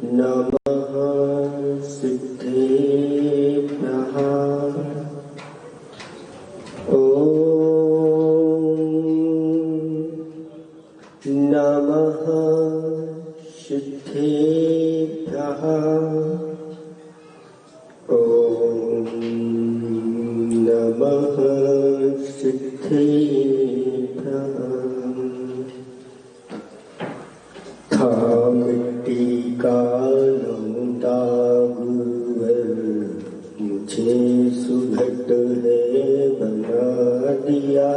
नमः सिद्धेभ्यः। ॐ नमः सिद्धेभ्यः। ॐ नमः सिद्धेभ्यः। था मिट्टी का लौटा गुरुवर मुझे सुघट है बना दिया।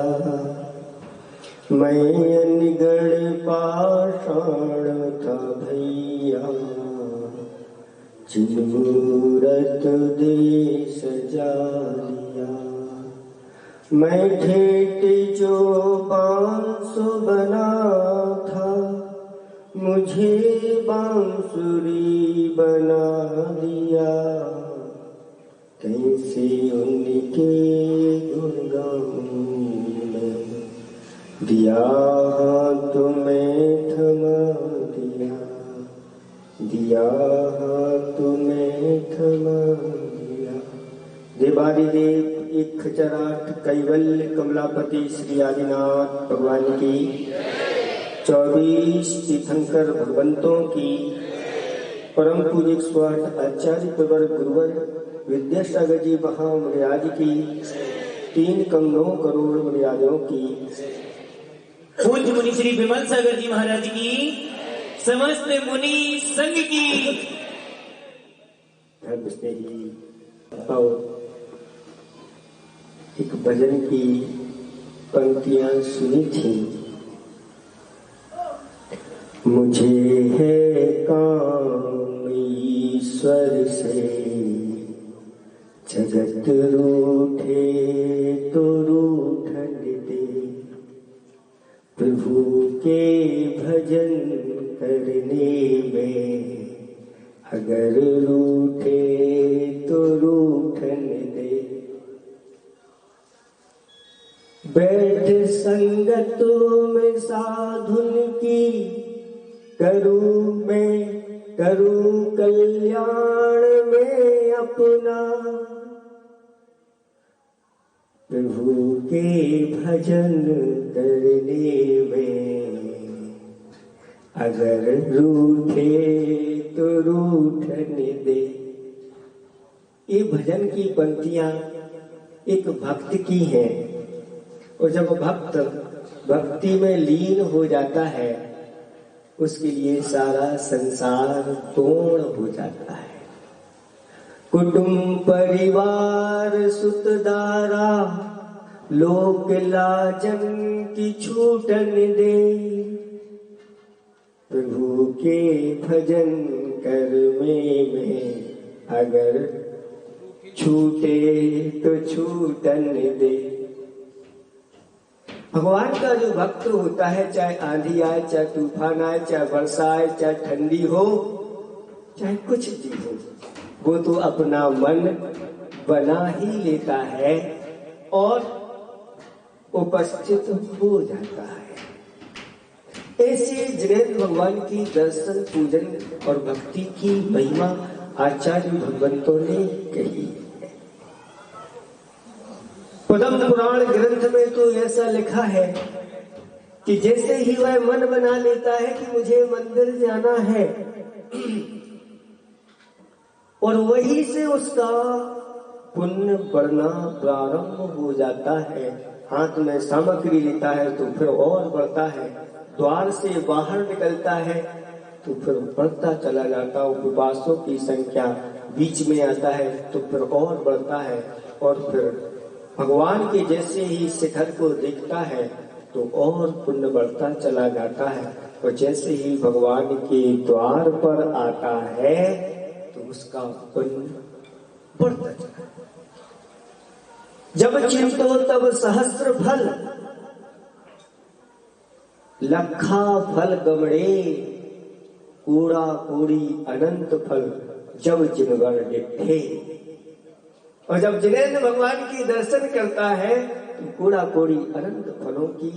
मैं अनगढ़ पाषाण था भैया, चिन्मूरत दे सजा लिया। मैं ठेठ जो बांसु बना था, मुझे बांसुरी बना दिया। कैसे उनके गुण गाऊं मैं, दिया हाथ में थमा दिया, दिया हाथ में थमा दिया। देवादिदेव एक खचराट कैवल्य कमलापति श्री आदिनाथ भगवान की 24 तीर्थंकर भगवंतों की परम पूज्य 108 आचार्य प्रवर गुरुवर विद्यासागर जी महामर्याद की 3,9 करोड़ मर्यादों की पूज्य मुनि श्री विमल सागर जी महाराज की समस्त मुनि संघ की धर्म स्नेही। आओ एक भजन की पंक्तियां सुनी थी। मुझे है काम ईश्वर से, जगत रूठे तो रूठन दे। प्रभु के भजन करने में अगर रूठे तो रूठन दे। बैठ संगतों में साधुन की, करूं मैं करूं कल्याण में अपना। प्रभु के भजन करने में अगर रूठे तो रूठन दे। ये भजन की पंक्तियां एक भक्त की है, और जब भक्त भक्ति में लीन हो जाता है उसके लिए सारा संसार पूर्ण हो जाता है। कुटुंब परिवार सुतदारा लोक लाजन की छूटन दे। प्रभु के भजन करने में अगर छूटे तो छूटन दे। भगवान का जो भक्त होता है, चाहे आंधी आए, चाहे तूफान आए, चाहे वर्षा आए, चाहे ठंडी हो, चाहे कुछ भी हो, वो तो अपना मन बना ही लेता है और उपस्थित हो जाता है। ऐसे जिनेंद्र भगवान की दर्शन पूजन और भक्ति की महिमा आचार्य भगवंतों ने कही। पद्म पुराण ग्रंथ में तो ऐसा लिखा है कि जैसे ही वह मन बना लेता है कि मुझे मंदिर जाना है, और वहीं से उसका पुण्य बढ़ना प्रारंभ हो जाता है। हाथ में सामग्री लेता है तो फिर और बढ़ता है, द्वार से बाहर निकलता है तो फिर बढ़ता चला जाता है। उपवासों की संख्या बीच में आता है तो फिर और बढ़ता है, और फिर भगवान के जैसे ही शिखर को देखता है तो और पुण्य बढ़ता चला जाता है। और जैसे ही भगवान के द्वार पर आता है तो उसका पुण्य बढ़ता चला। जब चिंतो तब सहस्त्र फल, लखा फल गमड़े। कूड़ा कूड़ी अनंत फल, जब जिनवर डिठे। और जब जिनेंद्र भगवान की दर्शन करता है तो कूड़ा कूड़ी अनंत फलों की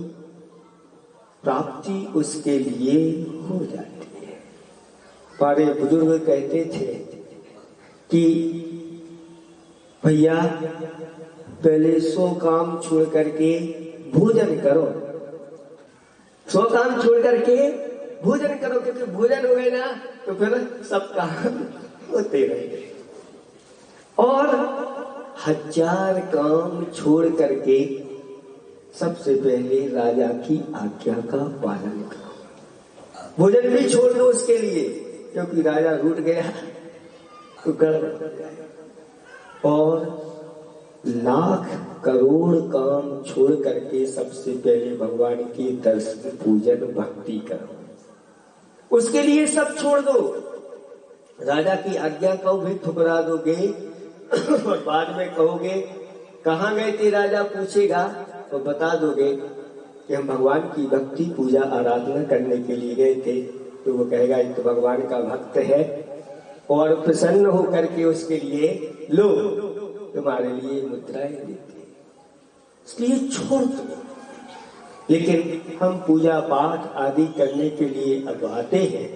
प्राप्ति उसके लिए हो जाती है। हमारे बुजुर्ग कहते थे कि भैया पहले 100 काम छोड़ करके भोजन करो, 100 काम छोड़ करके भोजन करो, क्योंकि भोजन हो गए ना तो फिर सब काम होते रहेंगे। और 1000 काम छोड़ करके सबसे पहले राजा की आज्ञा का पालन करो। भोजन भी छोड़ दो उसके लिए, क्योंकि राजा रूठ गया तो गड़बड़ हो जाएगा। और लाख करोड़ काम छोड़ करके सबसे पहले भगवान के दर्शन पूजन भक्ति करो, उसके लिए सब छोड़ दो। राजा की आज्ञा को भी ठुकरा दोगे और बाद में कहोगे कहाँ गए थे राजा पूछेगा तो बता दोगे कि हम भगवान की भक्ति पूजा आराधना करने के लिए गए थे, तो वो कहेगा ये तो भगवान का भक्त है और प्रसन्न होकर के उसके लिए लो तुम्हारे लिए मुद्राएं देते, इसलिए छोड़ दो। लेकिन हम पूजा पाठ आदि करने के लिए अब आते हैं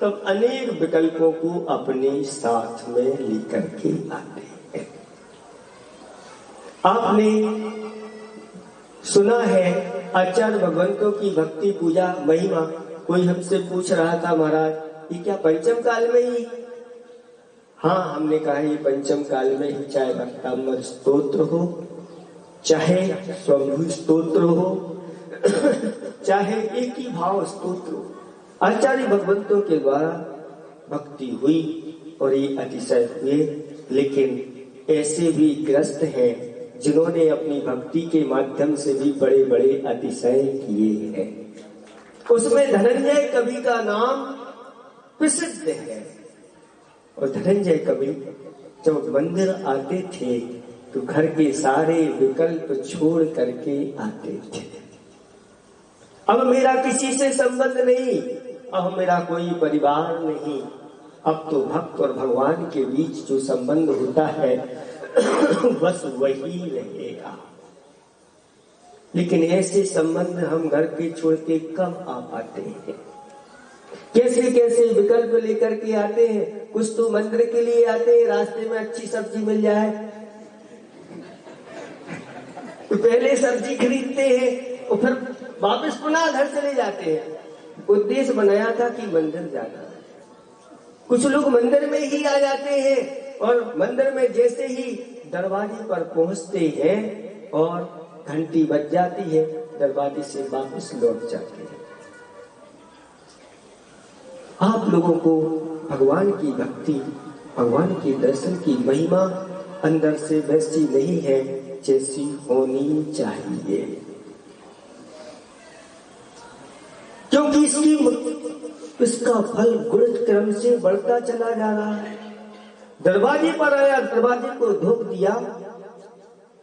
तब अनेक विकल्पों को अपने साथ में लेकर के आते हैं। आपने सुना है आचार्य भगवंतों की भक्ति पूजा महिमा। कोई हमसे पूछ रहा था महाराज ये क्या पंचम काल में ही? हाँ, हमने कहा ये पंचम काल में ही, चाहे भक्तामृत स्तोत्र हो, चाहे स्वयंभू स्तोत्र हो, चाहे एक ही भाव स्तोत्र हो, आचार्य भगवंतों के द्वारा भक्ति हुई और ये अतिशय हुए। लेकिन ऐसे भी ग्रस्त हैं जिन्होंने अपनी भक्ति के माध्यम से भी बड़े बड़े अतिशय किए हैं। उसमें धनंजय कवि का नाम प्रसिद्ध है। और धनंजय कवि जब मंदिर आते थे तो घर के सारे विकल्प छोड़ करके आते थे। अब मेरा किसी से संबंध नहीं, अब मेरा कोई परिवार नहीं, अब तो भक्त और भगवान के बीच जो संबंध होता है बस वही रहेगा। लेकिन ऐसे संबंध हम घर के छोड़ के कब आ पाते हैं? कैसे कैसे विकल्प लेकर के आते हैं। कुछ तो मंदिर के लिए आते हैं, रास्ते में अच्छी सब्जी मिल जाए तो पहले सब्जी खरीदते हैं और फिर वापस पुनः घर चले जाते हैं। उद्देश्य बनाया था कि मंदिर जाना। कुछ लोग मंदिर में ही आ जाते हैं और मंदिर में जैसे ही दरवाजे पर पहुंचते हैं और घंटी बज जाती है, दरवाजे से वापस लौट जाते हैं। आप लोगों को भगवान की भक्ति, भगवान के दर्शन की महिमा अंदर से वैसी नहीं है जैसी होनी चाहिए, क्योंकि इसका फल गुरुत क्रम से बढ़ता चला जा रहा है। दरवाजे पर आया, दरवाजे को धोख दिया,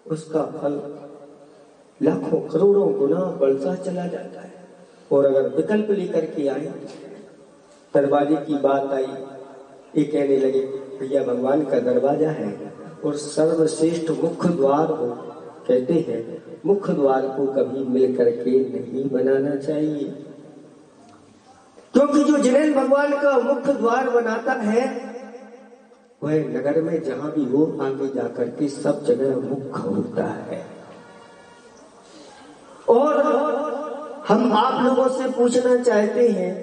उसका फल लाखों करोड़ों गुना बढ़ता चला जाता है। और अगर विकल्प लेकर के आए, दरवाजे की बात आई, ये कहने लगे भैया भगवान का दरवाजा है और सर्वश्रेष्ठ मुख्य द्वार हो, कहते हैं मुख्य द्वार को कभी मिल करके नहीं बनाना चाहिए, क्योंकि जो जिनेन्द्र भगवान का मुख्य द्वार बनाता है वह नगर में जहां भी हो आगे जाकर के सब जगह मुख्य होता है। और हम आप लोगों से पूछना चाहते हैं,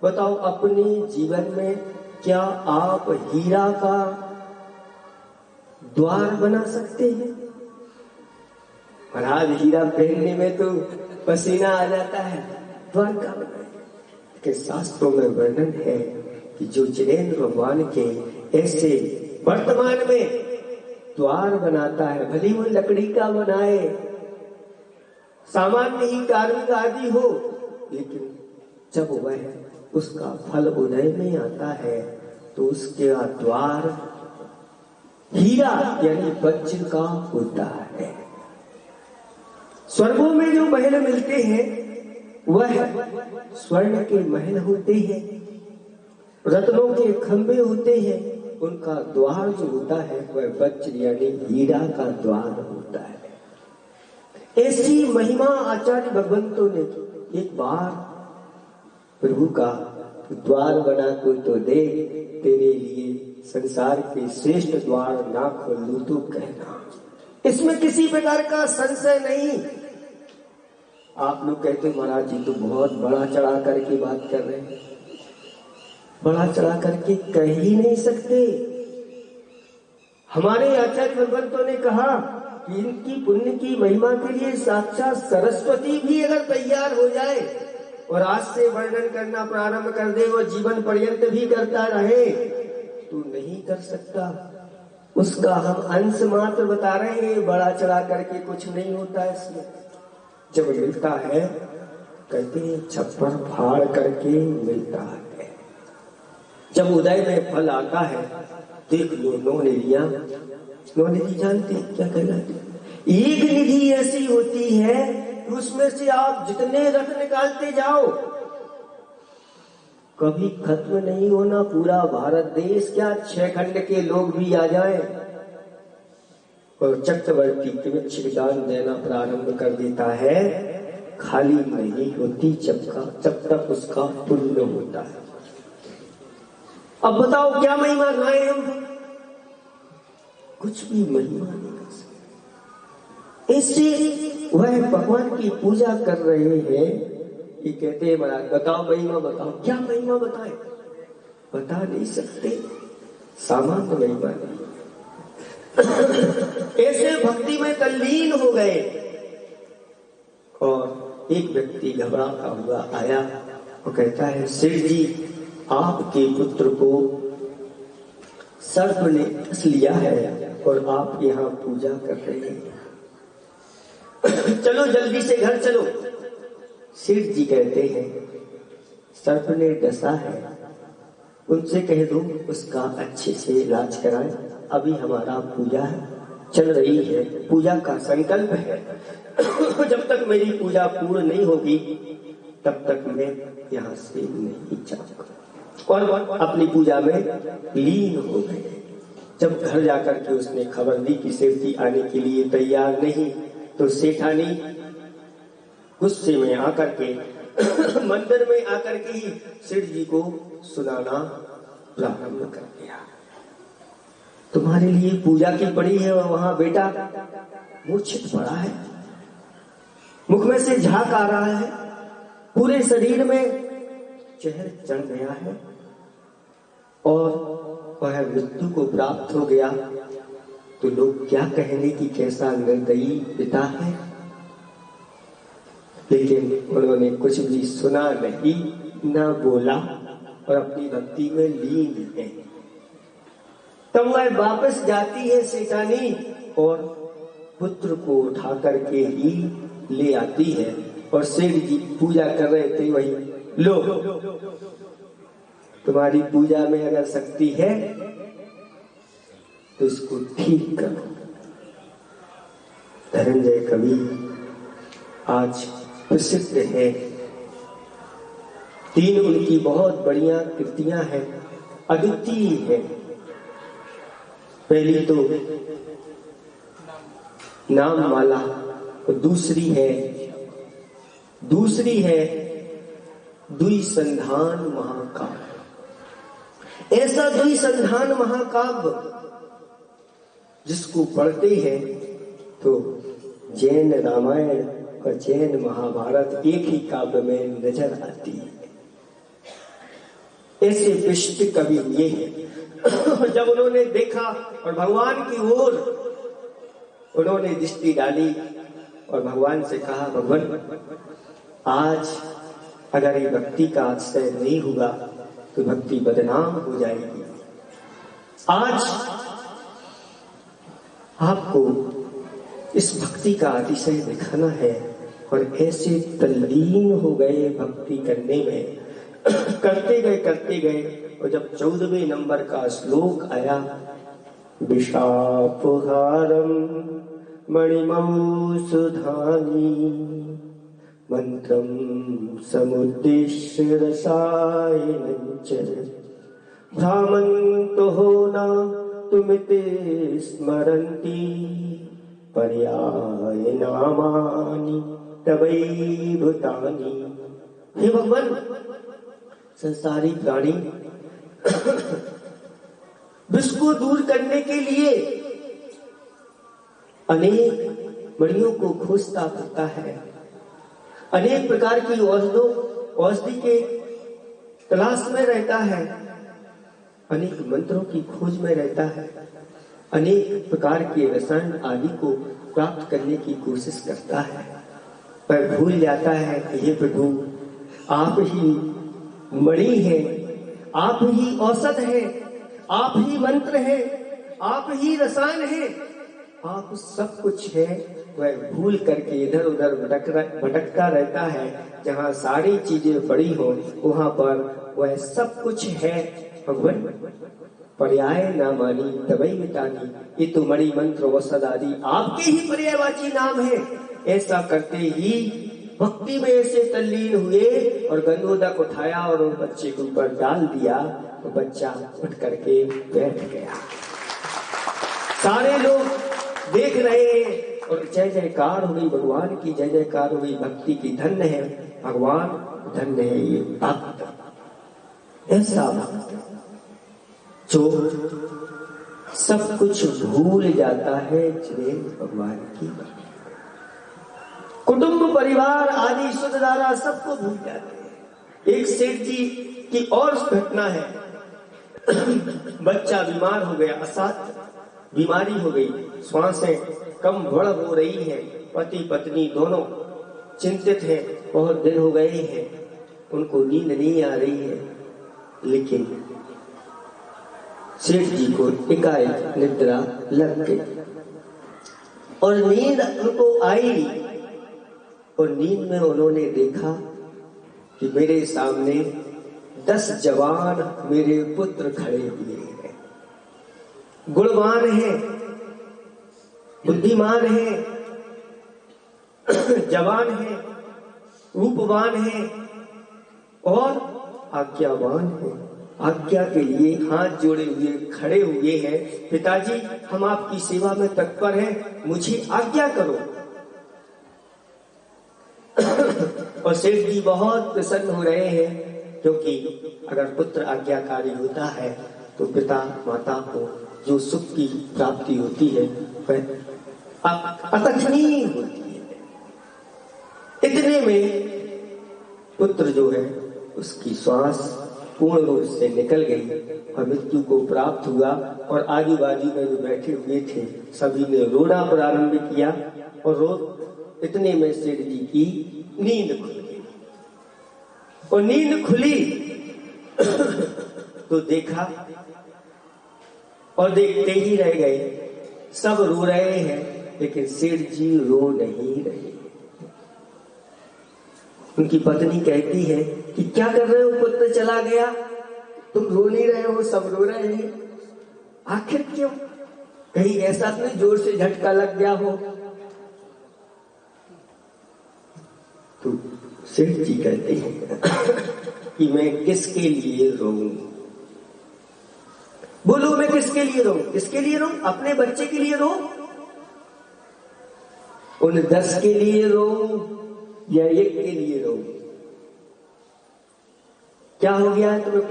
बताओ अपने जीवन में क्या आप हीरा का द्वार बना सकते हैं? महाराज हीरा पहनने में तो पसीना आ जाता है, द्वार का बनाए के शास्त्रों में वर्णन है कि जो जिनेन्द्र भगवान के ऐसे वर्तमान में द्वार बनाता है, भले वो लकड़ी का बनाए, सामान्य ही कार्मिक आदि हो, लेकिन जब वह उसका फल उदय में आता है तो उसके द्वार हीरा यानी वज्र का होता है। स्वर्गों में जो महल मिलते हैं वह स्वर्ण के महल होते हैं, रत्नों के खंभे होते हैं, उनका द्वार जो होता है वह वज्र यानी हीरा का द्वार होता है। ऐसी महिमा आचार्य भगवंतों ने एक बार प्रभु का द्वार बना कोई तो दे, तेरे लिए संसार के श्रेष्ठ द्वार ना खोलूं तो कहना। इसमें किसी प्रकार का संशय नहीं। आप लोग कहते महाराज जी तो बहुत बड़ा चढ़ा करके बात कर रहे हैं। बड़ा चढ़ा करके कह ही नहीं सकते। हमारे आचार्य भगवंतों ने कहा कि इनकी पुण्य की महिमा के लिए साक्षात सरस्वती भी अगर तैयार हो जाए और आज से वर्णन करना प्रारंभ कर दे और जीवन पर्यंत भी करता रहे तो नहीं कर सकता। उसका हम अंश मात्र बता रहे हैं, बड़ा चढ़ा करके कुछ नहीं होता है इसमें। जब मिलता है कहते हैं छप्पर फाड़ करके मिलता है। जब उदय में फल आता है, देख लो नौ निधियां, नौ निधि जानते क्या कहलाती? एक निधि ऐसी होती है कि उसमें से आप जितने रत्न निकालते जाओ कभी खत्म नहीं होना। पूरा भारत देश क्या 6 खंड के लोग भी आ जाएं और चक्रवर्ती कृच्छ्र दान देना प्रारंभ कर देता है। खाली नहीं होती जब तक उसका पुण्य होता है। अब बताओ क्या महिमा गाएं हम? कुछ भी महिमा नहीं कर सकते। इससे वह भगवान की पूजा कर रहे हैं। ये कहते हैं महाराज बताओ महिमा बताओ। क्या महिमा बताएं? बता नहीं सकते, सामान्य महिमा नहीं। ऐसे भक्ति में तल्लीन हो गए और एक व्यक्ति घबराता हुआ आया और कहता है सेठ जी आपके पुत्र को सर्प ने डस लिया है और आप यहाँ पूजा कर रहे हैं। चलो जल्दी से घर चलो। सेठ जी कहते हैं सर्प ने डसा है, उनसे कह दो उसका अच्छे से इलाज कराएं। अभी हमारा पूजा चल रही है, पूजा का संकल्प है। जब तक मेरी पूजा पूर्ण नहीं होगी तब तक मैं यहाँ से नहीं जाऊंगा। और अपनी पूजा में लीन हो गए। जब घर जाकर के उसने खबर दी कि सेठ जी आने के लिए तैयार नहीं, तो सेठानी गुस्से में आकर के मंदिर में आकर के ही सेठ जी को सुनाना प्रारंभ कर दिया। तुम्हारे लिए पूजा की पड़ी है और वहां बेटा मूर्छित पड़ा है, मुख में से झाग आ रहा है, पूरे शरीर में चहर चढ़ गया है और वह मृत्यु को प्राप्त हो गया। तो लोग क्या कहेंगे कि कैसा निर्दयी पिता है। लेकिन उन्होंने कुछ भी सुना नहीं, न बोला और अपनी भक्ति में लीन है। तब वह वापस जाती है सेठानी और पुत्र को उठा करके ही ले आती है। और सेठ जी पूजा कर रहे थे, वही लो तुम्हारी पूजा में अगर शक्ति है तो इसको ठीक करो। धनंजय कवि आज प्रसिद्ध है। 3 उनकी बहुत बढ़िया कृतियां हैं, अद्वितीय है। पहली तो नाम माला और दूसरी है द्विसंधान महाकाव्य। ऐसा द्विसंधान महाकाव्य जिसको पढ़ते हैं तो जैन रामायण और जैन महाभारत एक ही काव्य में नजर आती है। ऐसे विशिष्ट कवि ये है। जब उन्होंने देखा और भगवान की ओर उन्होंने दृष्टि डाली और भगवान से कहा भगवान आज अगर ये भक्ति का आश्रय नहीं हुआ तो भक्ति बदनाम हो जाएगी। आज आपको इस भक्ति का अतिशय दिखाना है। और ऐसे तल्लीन हो गए भक्ति करने में, करते गए और जब 14वें नंबर का श्लोक आया विशापहारम मणिमौसुधानी मंत्रम समुद्दिश्य रसायनञ्च भ्रामन्तो न तुमिते स्मरन्ति पर्याय नामानि तवैभूतानि। हे भगवान संसारी प्राणी विष को दूर करने के लिए अनेक मणियों को खोजता फिरता है, अनेक प्रकार की औषधि के तलाश में रहता है, अनेक मंत्रों की खोज में रहता है, अनेक प्रकार के रसायन आदि को प्राप्त करने की कोशिश करता है, पर भूल जाता है कि ये प्रभु आप ही मणि है, आप ही औषध है, आप ही मंत्र है, आप ही रसायन है, आप सब कुछ है। वह भूल करके इधर उधर भटकता रहता है। जहाँ सारी चीजें पड़ी हो वहां पर वह सब कुछ है। भगवान पर्याय ना मानी तबई मिटानी, ये तो मणि मंत्र औषध आदि आपके ही पर्यायवाची नाम है। ऐसा करते ही भक्ति में ऐसे तल्लीन हुए और गंगोदक उठाया और उस बच्चे के ऊपर डाल दिया, तो बच्चा उठ करके बैठ गया। सारे लोग देख रहे हैं और जय जयकार हो गई, भगवान की जय जयकार हो गई। भक्ति की धन्य है भगवान, धन्य है ये भक्त। ऐसा भक्त जो सब कुछ भूल जाता है, जिन्हें भगवान की कुटुंब परिवार आदि सुधदारा सबको भूल जाते हैं। एक सेठ जी की और घटना है। बच्चा बीमार हो गया, असाध्य बीमारी हो गई, श्वासें कम बढ़ हो रही है, पति पत्नी दोनों चिंतित हैं, बहुत दिन हो गए हैं, उनको नींद नहीं आ रही है। लेकिन सेठ जी को एकाएक निद्रा लग गई और नींद उनको आई और नींद में उन्होंने देखा कि मेरे सामने 10 जवान मेरे पुत्र खड़े हुए हैं, गुणवान हैं, बुद्धिमान हैं, जवान हैं, रूपवान हैं और आज्ञावान हैं। आज्ञा के लिए हाथ जोड़े हुए खड़े हुए हैं। पिताजी हम आपकी सेवा में तत्पर हैं, मुझे आज्ञा करो। और सेठ जी बहुत प्रसन्न हो रहे हैं, क्योंकि अगर पुत्र आज्ञाकारी होता है तो पिता माता को जो सुख की प्राप्ति होती है वह अतुलनीय होती है। इतने में पुत्र जो है उसकी श्वास पूर्ण रूप से निकल गई और मृत्यु को प्राप्त हुआ। और आजू बाजू में जो बैठे हुए थे सभी ने रोना प्रारंभ किया और इतने में सेठ जी की नींद खुल गई। और नींद खुली तो देखा और देखते ही रह गए। सब रो रहे हैं लेकिन सेठ जी रो नहीं रहे। उनकी पत्नी कहती है कि क्या कर रहे हो, पुत्र चला गया, तुम रो नहीं रहे हो, सब रो रहे हैं, आखिर क्यों? कहीं ऐसा नहीं जोर से झटका लग गया हो? तो सेठ जी कहते हैं कि मैं किसके लिए रोऊं? बोलो मैं किसके लिए रोऊं? किसके लिए रोऊं? अपने बच्चे के लिए रोऊं, उन 10 के लिए रोऊं या एक के लिए रोऊं? क्या हो गया है तुम्हें?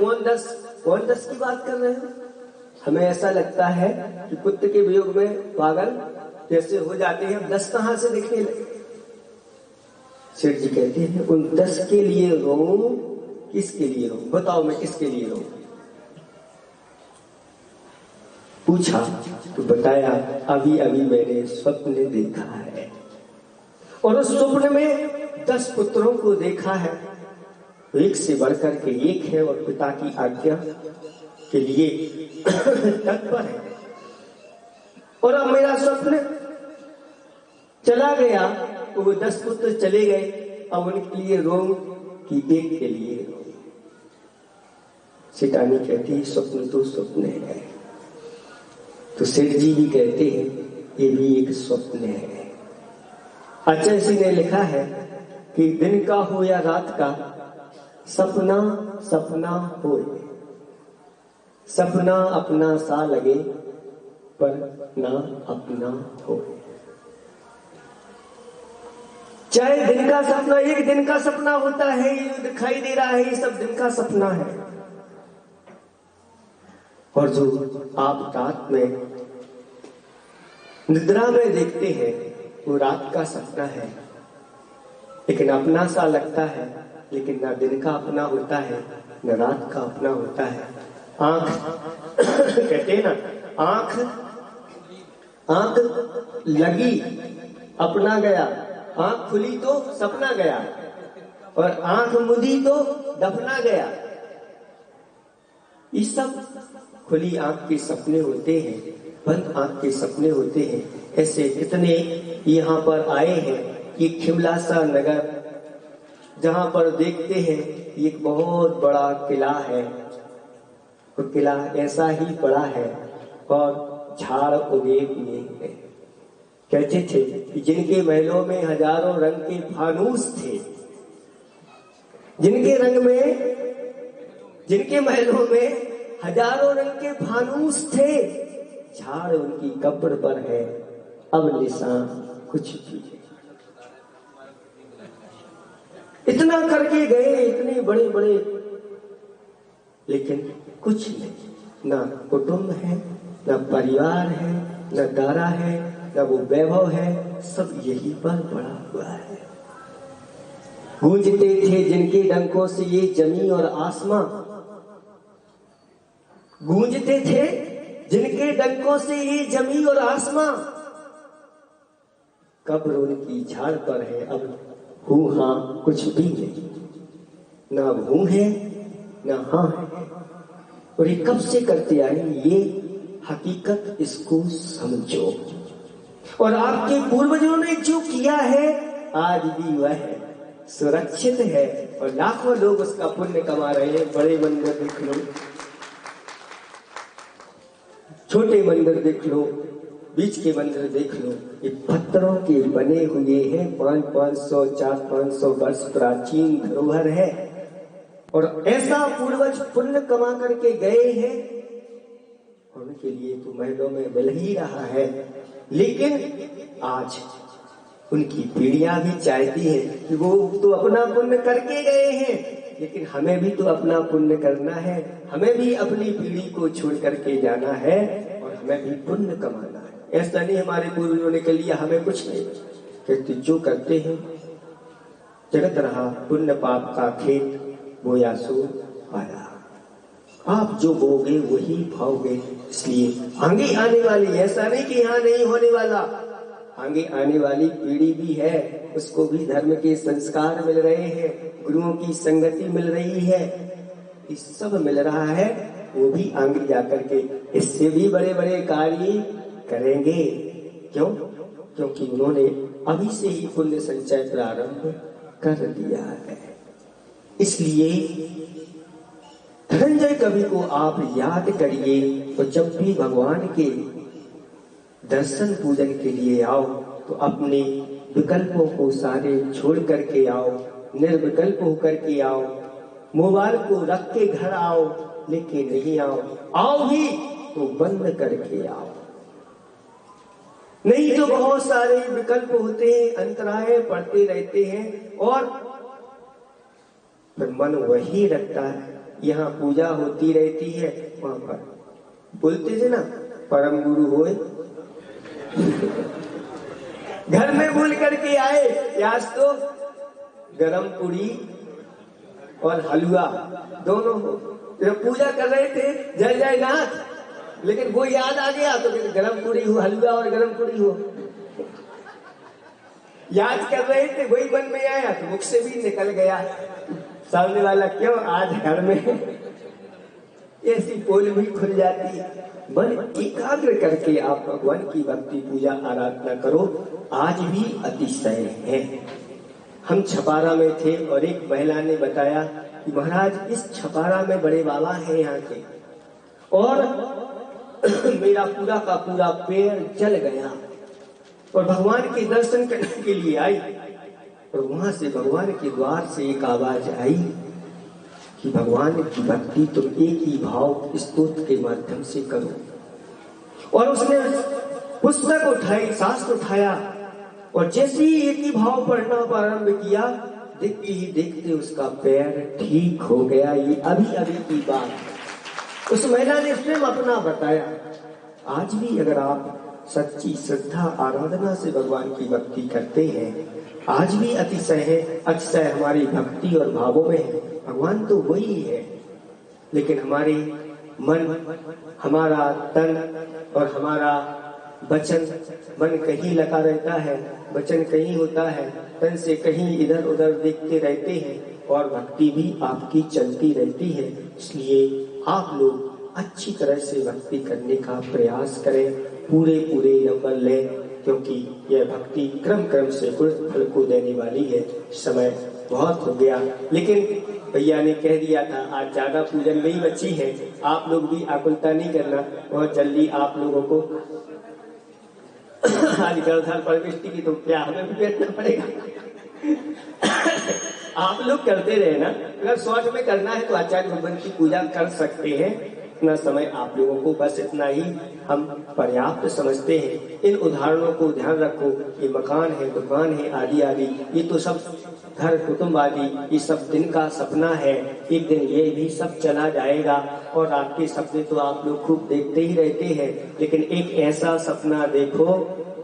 कौन 10 की बात कर रहे हो? हमें ऐसा लगता है कि पुत्र के वियोग में पागल जैसे हो जाते हैं, 10 कहां से दिखने लगे। सेठ जी कहते हैं उन 10 के लिए रोऊं, किसके लिए रोऊं? बताओ मैं किसके लिए रोऊं? पूछा तो बताया अभी अभी मैंने स्वप्न देखा है और उस स्वप्न में 10 पुत्रों को देखा है, एक से बढ़कर के एक है और पिता की आज्ञा के लिए तत्पर है। और अब मेरा स्वप्न चला गया तो वो 10 पुत्र चले गए, अब उनके लिए रोऊं कि एक के लिए रोऊं? सेठानी कहती है स्वप्न तो स्वप्न है। तो सेठ जी भी कहते हैं ये भी एक स्वप्न है। अजय सिंह ने लिखा है कि दिन का हो या रात का सपना सपना हो, सपना अपना सा लगे पर ना अपना हो। चाहे दिन का सपना, एक दिन का सपना होता है, ये जो दिखाई दे रहा है ये सब दिन का सपना है। और जो आप रात में निद्रा में देखते हैं वो रात का सपना है, लेकिन अपना सा लगता है, लेकिन ना दिन का अपना होता है न रात का अपना होता है। आंख कहते हैं ना, आंख लगी अपना गया, आंख खुली तो सपना गया, और आंख मुदी तो दफना गया। ये सब खुली आंख के सपने होते हैं, बंद आंख के सपने होते हैं। ऐसे कितने यहाँ पर आए हैं। ये खिमलासा नगर, जहां पर देखते हैं एक बहुत बड़ा किला है, और किला ऐसा ही बड़ा है और झाड़ उगे हुए हैं। कहते थे कि जिनके महलों में हजारों रंग के फानूस थे, जिनके महलों में हजारों रंग के फानूस थे, झाड़ उनकी कब्र पर है, अब निशान कुछ भी नहीं। इतना करके गए, इतने बड़े बड़े, लेकिन कुछ नहीं। ना कुटुंब है, ना परिवार है, ना दारा है, ना वो वैभव है, सब यही पर पड़ा हुआ है। गूंजते थे जिनके डंकों से ये जमीन और आसमां, गूंजते थे जिनके डंकों से ये जमीन और आसमां, कब्र उनकी झाड़ पर है, अब हूं हां कुछ भी नहीं। ना हूं है ना हां है। और ये कब से करते आए, ये हकीकत इसको समझो। और आपके पूर्वजों ने जो किया है आज भी वह है, सुरक्षित है, और लाखों लोग उसका पुण्य कमा रहे हैं। बड़े मंदिर देख लो, छोटे मंदिर देख लो, बीच के मंदिर देख लो, ये पत्थरों के बने हुए हैं। 500 400 वर्ष प्राचीन धरोहर है, और ऐसा पूर्वज पुण्य कमा करके गए हैं, उनके लिए तो महलों में मिल ही रहा है। लेकिन आज उनकी पीढ़ियां भी चाहती है कि वो तो अपना पुण्य करके गए हैं, लेकिन हमें भी तो अपना पुण्य करना है, हमें भी अपनी पीढ़ी को छोड़ करके जाना है, और हमें भी पुण्य कमाना है। ऐसा नहीं हमारे पूर्वजों ने कर लिया, हमें कुछ नहीं। कहते जो करते हैं, जगत रहा पुण्य पाप का खेत, बोया सो पाया। आप जो बोगे वही पाओगे। इसलिए आगे आने वाली, ऐसा नहीं कि यहाँ नहीं होने वाला, आगे आने वाली पीढ़ी भी है, उसको भी धर्म के संस्कार मिल रहे हैं, गुरुओं की संगति मिल रही है, ये सब मिल रहा है। वो भी आगे जाकर के इससे भी बड़े बड़े कार्य करेंगे। क्यों? क्योंकि उन्होंने अभी से ही पुण्य संचय प्रारंभ कर दिया है। इसलिए धनंजय कवि को आप याद करिए, तो जब भी भगवान के दर्शन पूजन के लिए आओ तो अपने विकल्पों को सारे छोड़ करके आओ, निर्विकल्प होकर के आओ। मोबाइल को रख के घर आओ, लेके नहीं आओ भी तो बंद करके आओ। नहीं तो बहुत सारे विकल्प होते हैं, अंतराय पड़ते रहते हैं, और फिर मन वही रखता है। यहाँ पूजा होती रहती है, वहां पर बोलते थे ना, परम गुरु होए। घर में भूल करके आए, आज तो गरम पूरी और हलवा दोनों हो। जब पूजा कर रहे थे जय जय नाथ, लेकिन वो याद आ गया तो गरम पूरी हो, हलवा और गरम पूरी हो। याद कर रहे थे, वही मन में आया तो मुख से भी निकल गया। सामने वाला क्यों आज घर में, ऐसी पोल भी खुल जाती है। मन एकाग्र करके आप भगवान की भक्ति पूजा आराधना करो। आज भी अतिशय है। हम छपारा में थे और एक महिला ने बताया कि महाराज इस छपारा में बड़े बाबा हैं यहाँ के, और मेरा पूरा का पूरा पैर जल गया, और भगवान के दर्शन करने के लिए आई, और वहां से भगवान के द्वार से एक आवाज आई कि भगवान की भक्ति तुम एक ही भाव स्तोत्र के माध्यम से करो। और उसने पुस्तक उठाई, शास्त्र उठाया, और जैसे ही एक ही भाव पढ़ना प्रारंभ किया, देखते ही देखते उसका पैर ठीक हो गया। ये अभी अभी की बात उस महिला ने स्वयं अपना बताया। आज भी अगर आप सच्ची श्रद्धा आराधना से भगवान की भक्ति करते हैं, आज भी अतिशय हमारी भक्ति और भावों में है। भगवान तो वही है, लेकिन हमारे मन, हमारा तन और हमारा वचन, मन कहीं लगा रहता है, वचन कहीं होता है, तन से कहीं इधर उधर देखते रहते हैं और भक्ति भी आपकी चलती रहती है। इसलिए आप लोग अच्छी तरह से भक्ति करने का प्रयास करें, पूरे नंबर लें, क्योंकि यह भक्ति क्रम क्रम से फल को देने वाली है। समय बहुत हो गया, लेकिन भैया ने कह दिया था आज ज्यादा पूजन नहीं बची है। आप लोग भी आकुलता नहीं करना, बहुत जल्दी आप लोगों को आज गलधार परमेष्टि की तो क्या हमें भी बैठना पड़ेगा। आप लोग करते रहे ना, अगर शॉर्ट में करना है तो आचार्य भगवान की पूजा कर सकते हैं। इतना समय आप लोगों को बस इतना ही हम पर्याप्त समझते हैं। इन उदाहरणों को ध्यान रखो, ये मकान है, दुकान है, आदि आदि, ये तो सब घर कुटुंब आदि, ये सब दिन का सपना है। एक दिन ये भी सब चला जाएगा और रात के सपने तो आप लोग खूब देखते ही रहते हैं, लेकिन एक ऐसा सपना देखो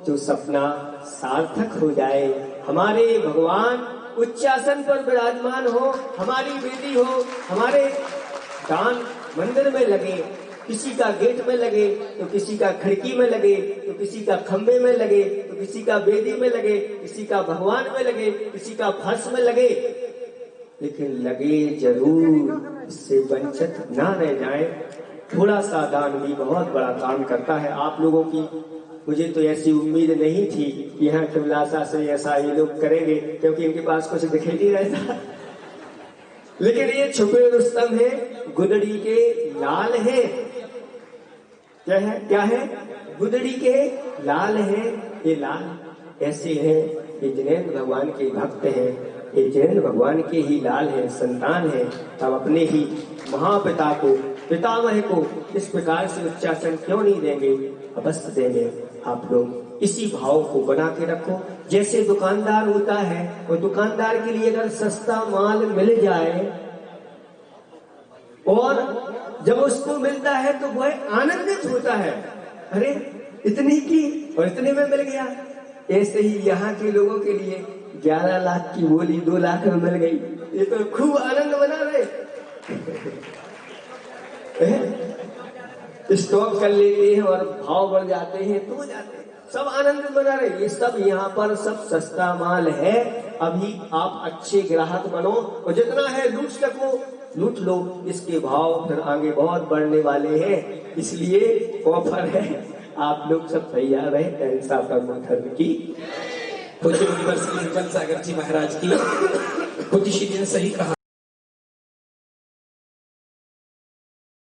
जो सपना सार्थक हो जाए। हमारे भगवान उच्चासन पर विराजमान हो, हमारी वेदी हो, हमारे दान मंदिर में लगे, किसी का गेट में लगे तो किसी का खिड़की में लगे, तो किसी का खंबे में लगे, तो किसी का वेदी में लगे, किसी का भगवान में लगे, किसी का फर्श में लगे, लेकिन लगे जरूर, इससे वंचित ना रह जाए। थोड़ा सा दान भी बहुत बड़ा काम करता है। आप लोगों की मुझे तो ऐसी उम्मीद नहीं थी कि यहाँ खिलासा से ऐसा ये लोग करेंगे, क्योंकि इनके पास कुछ दिखाई नहीं रहता। लेकिन ये छुपे रुस्तम है, गुदड़ी के लाल है। क्या है? गुदड़ी के लाल है। ये लाल ऐसे हैं, ये जिनेंद्र भगवान के भक्त हैं, ये जिनेंद्र भगवान के ही लाल है, संतान है। अब अपने ही महापिता को, पितामह को इस प्रकार से उच्चासन क्यों नहीं देंगे? अवश्य देंगे। आप लोग इसी भाव को बना के रखो। जैसे दुकानदार होता है, वो दुकानदार के लिए अगर सस्ता माल मिल जाए और जब उसको मिलता है तो वह आनंदित होता है, अरे इतनी की और इतने में मिल गया। ऐसे ही यहाँ के लोगों के लिए 11 लाख की बोली 2 लाख में मिल गई, ये तो खूब आनंद बना रहे। स्टॉक कर लेते हैं और भाव बढ़ जाते हैं तो जाते हैं, सब आनंद बना रहे। ये सब यहाँ पर सब सस्ता माल है। अभी आप अच्छे ग्राहक बनो और जितना है लूट सको लूट लो। इसके भाव फिर आगे बहुत बढ़ने वाले हैं, इसलिए ऑफर है, आप लोग सब तैयार रहे। ऐसा धर्म की पूज्य मुनि सागर जी महाराज की बुद्धिशील ने सही कहा।